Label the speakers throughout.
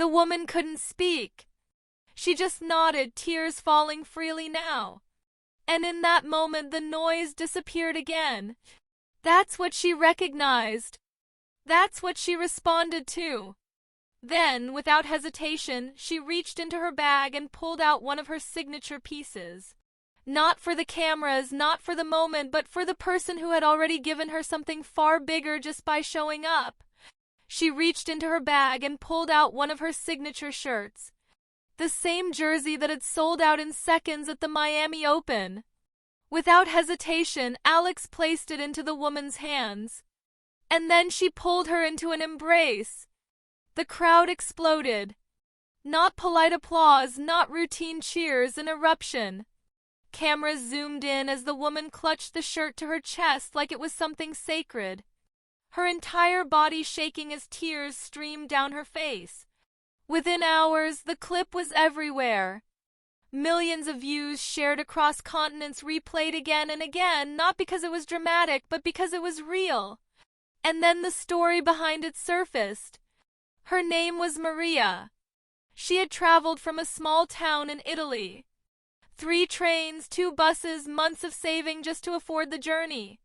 Speaker 1: The woman couldn't speak. She just nodded, tears falling freely now. And in that moment the noise disappeared again. That's what she recognized. That's what she responded to. Then, without hesitation, she reached into her bag and pulled out one of her signature pieces. Not for the cameras, not for the moment, but for the person who had already given her something far bigger just by showing up. She reached into her bag and pulled out one of her signature shirts. The same jersey that had sold out in seconds at the Miami Open. Without hesitation, Alex placed it into the woman's hands. And then she pulled her into an embrace. The crowd exploded. Not polite applause, not routine cheers, an eruption. Cameras zoomed in as the woman clutched the shirt to her chest like it was something sacred. Her entire body shaking as tears streamed down her face. Within hours, the clip was everywhere. Millions of views shared across continents, replayed again and again, not because it was dramatic, but because it was real. And then the story behind it surfaced. Her name was Maria. She had traveled from a small town in Italy. 3 trains, 2 buses, months of saving just to afford the journey.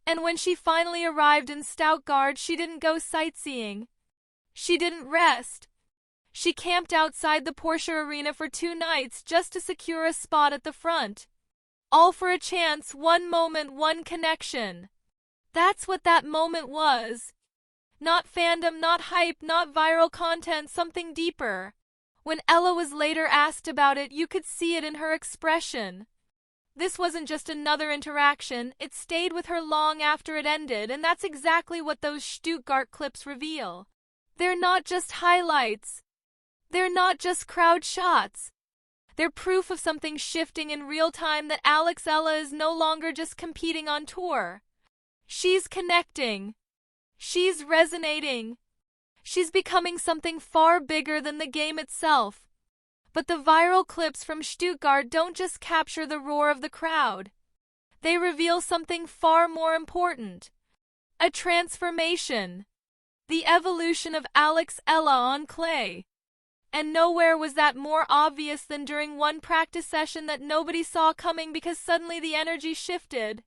Speaker 1: And when she finally arrived in Stuttgart, she didn't go sightseeing. She didn't rest. She camped outside the Porsche Arena for 2 nights just to secure a spot at the front. All for a chance, one moment, one connection. That's what that moment was. Not fandom, not hype, not viral content, something deeper. When Ella was later asked about it, you could see it in her expression. This wasn't just another interaction, it stayed with her long after it ended, and that's exactly what those Stuttgart clips reveal. They're not just highlights. They're not just crowd shots. They're proof of something shifting in real time, that Alex Eala is no longer just competing on tour. She's connecting. She's resonating. She's becoming something far bigger than the game itself. But the viral clips from Stuttgart don't just capture the roar of the crowd. They reveal something far more important. A transformation. The evolution of Alex Eala on clay. And nowhere was that more obvious than during one practice session that nobody saw coming, because suddenly the energy shifted.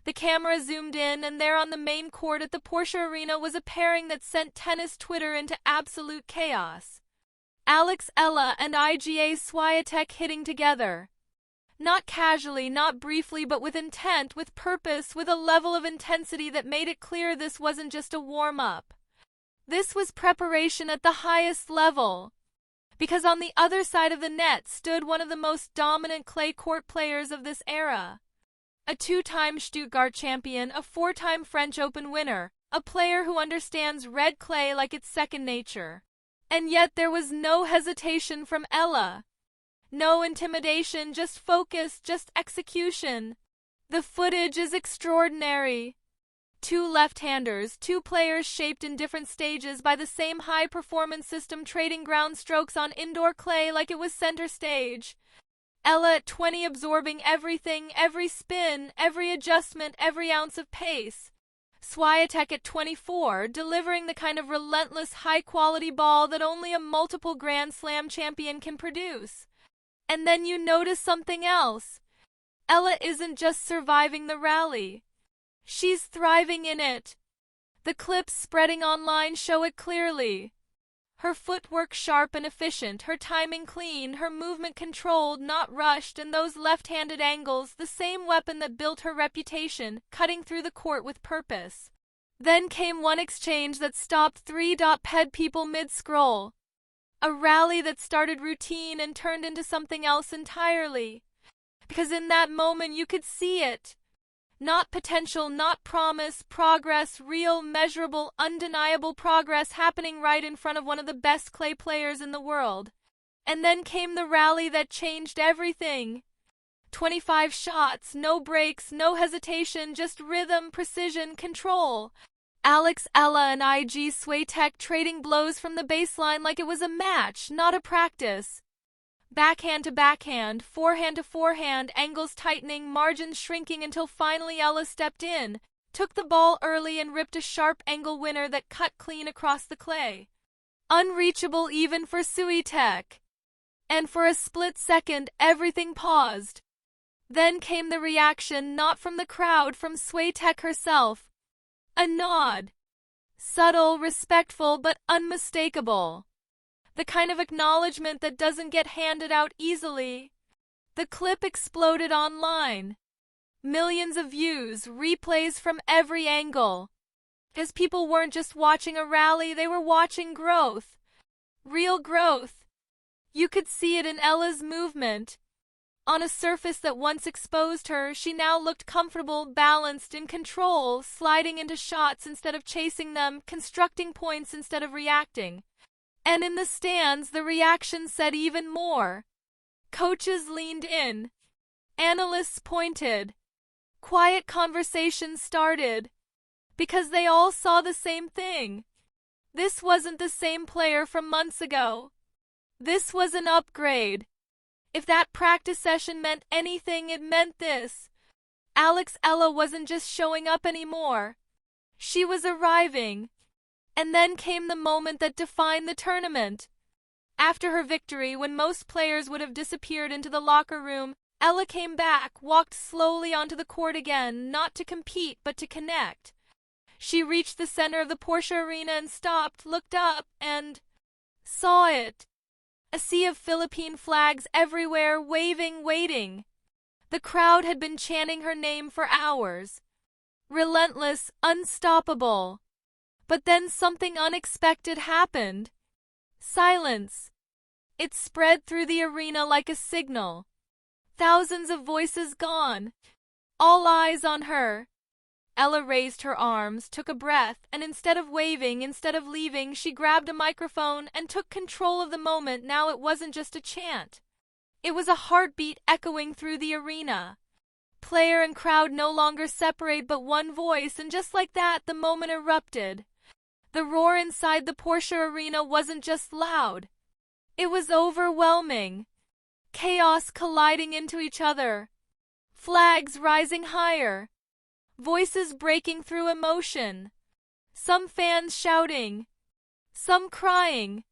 Speaker 1: The camera zoomed in, and there on the main court at the Porsche Arena was a pairing that sent tennis Twitter into absolute chaos. Alex Eala and Iga Swiatek hitting together. Not casually, not briefly, but with intent, with purpose, with a level of intensity that made it clear this wasn't just a warm-up. This was preparation at the highest level. Because on the other side of the net stood one of the most dominant clay court players of this era. A 2-time Stuttgart champion, a 4-time French Open winner, a player who understands red clay like it's second nature. And yet there was no hesitation from Eala. No intimidation, just focus, just execution. The footage is extraordinary. 2 left-handers, 2 players shaped in different stages by the same high-performance system, trading ground strokes on indoor clay like it was center stage. Eala at 20 absorbing everything, every spin, every adjustment, every ounce of pace. Swiatek at 24, delivering the kind of relentless, high-quality ball that only a multiple Grand Slam champion can produce. And then you notice something else. Eala isn't just surviving the rally. She's thriving in it. The clips spreading online show it clearly. Her footwork sharp and efficient, her timing clean, her movement controlled, not rushed, and those left-handed angles, the same weapon that built her reputation, cutting through the court with purpose. Then came one exchange that stopped 3 ped people mid-scroll. A rally that started routine and turned into something else entirely. Because in that moment you could see it. Not potential, not promise, progress, real, measurable, undeniable progress happening right in front of one of the best clay players in the world. And then came the rally that changed everything. 25 shots, no breaks, no hesitation, just rhythm, precision, control. Alex Eala and Iga Swiatek trading blows from the baseline like it was a match, not a practice. Backhand to backhand, forehand to forehand, angles tightening, margins shrinking until finally Eala stepped in, took the ball early and ripped a sharp angle winner that cut clean across the clay. unreachable even for Swiatek. And for a split second, everything paused. Then came the reaction, not from the crowd, from Swiatek herself. A nod. Subtle, respectful, but unmistakable. The kind of acknowledgement that doesn't get handed out easily. The clip exploded online. Millions of views, replays from every angle. Because people weren't just watching a rally, they were watching growth. Real growth. You could see it in Eala's movement. On a surface that once exposed her, she now looked comfortable, balanced, in control, sliding into shots instead of chasing them, constructing points instead of reacting. And in the stands, the reaction said even more. Coaches leaned in. Analysts pointed. Quiet conversations started. Because they all saw the same thing. This wasn't the same player from months ago. This was an upgrade. If that practice session meant anything, it meant this. Alex Eala wasn't just showing up anymore. She was arriving. And then came the moment that defined the tournament. After her victory, when most players would have disappeared into the locker room, Eala came back, walked slowly onto the court again, not to compete, but to connect. She reached the center of the Porsche Arena and stopped, looked up, and saw it. A sea of Philippine flags everywhere, waving, waiting. The crowd had been chanting her name for hours. Relentless, unstoppable. But then something unexpected happened. Silence. It spread through the arena like a signal. Thousands of voices gone. All eyes on her. Eala raised her arms, took a breath, and instead of waving, instead of leaving, she grabbed a microphone and took control of the moment. Now it wasn't just a chant. It was a heartbeat echoing through the arena. Player and crowd no longer separate but one voice, and just like that, the moment erupted. The roar inside the Porsche Arena wasn't just loud. It was overwhelming. Chaos colliding into each other. Flags rising higher. Voices breaking through emotion. Some fans shouting. Some crying.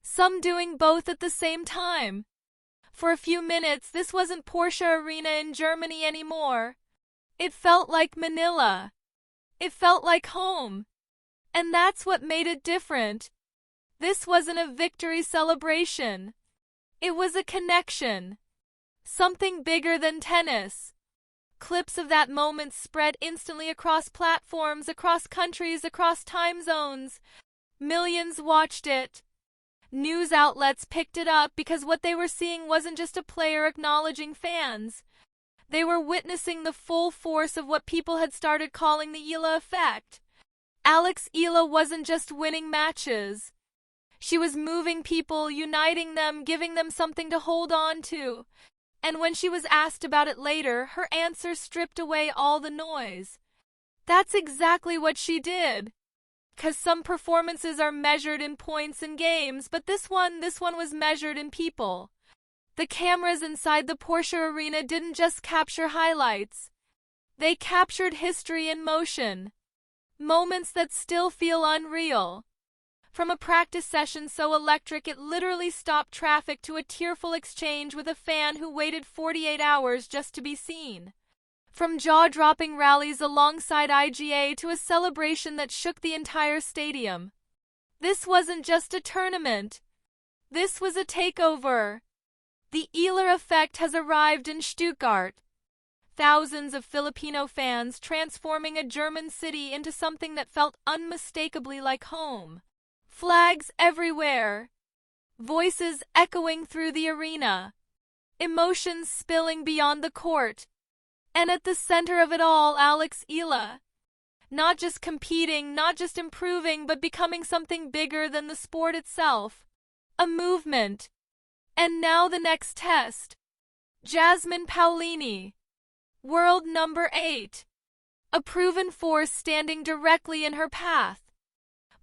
Speaker 1: Some doing both at the same time. For a few minutes, this wasn't Porsche Arena in Germany anymore. It felt like Manila. It felt like home. And that's what made it different. This wasn't a victory celebration. It was a connection. Something bigger than tennis. Clips of that moment spread instantly across platforms, across countries, across time zones. Millions watched it. News outlets picked it up because what they were seeing wasn't just a player acknowledging fans. They were witnessing the full force of what people had started calling the Eala effect. Alex Eala wasn't just winning matches. She was moving people, uniting them, giving them something to hold on to. And when she was asked about it later, her answer stripped away all the noise. That's exactly what she did. 'Cause some performances are measured in points and games, but this one was measured in people. The cameras inside the Porsche Arena didn't just capture highlights. They captured history in motion. Moments that still feel unreal. From a practice session so electric it literally stopped traffic to a tearful exchange with a fan who waited 48 hours just to be seen. From jaw-dropping rallies alongside IGA to a celebration that shook the entire stadium. This wasn't just a tournament. This was a takeover. The Eala effect has arrived in Stuttgart. Thousands of Filipino fans transforming a German city into something that felt unmistakably like home. Flags everywhere. Voices echoing through the arena. Emotions spilling beyond the court. And at the center of it all, Alex Eala. Not just competing, not just improving, but becoming something bigger than the sport itself. A movement. And now the next test. Jasmine Paolini. World number 8. A proven force standing directly in her path.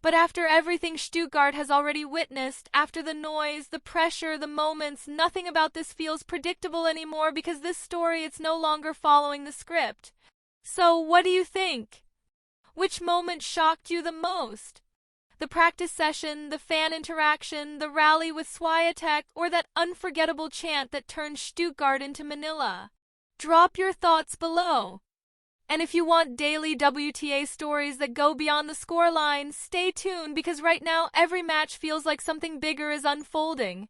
Speaker 1: But after everything Stuttgart has already witnessed, after the noise, the pressure, the moments, nothing about this feels predictable anymore because this story, it's no longer following the script. So, what do you think? Which moment shocked you the most? The practice session, the fan interaction, the rally with Swiatek, or that unforgettable chant that turned Stuttgart into Manila. Drop your thoughts below. And if you want daily WTA stories that go beyond the scoreline, stay tuned because right now every match feels like something bigger is unfolding.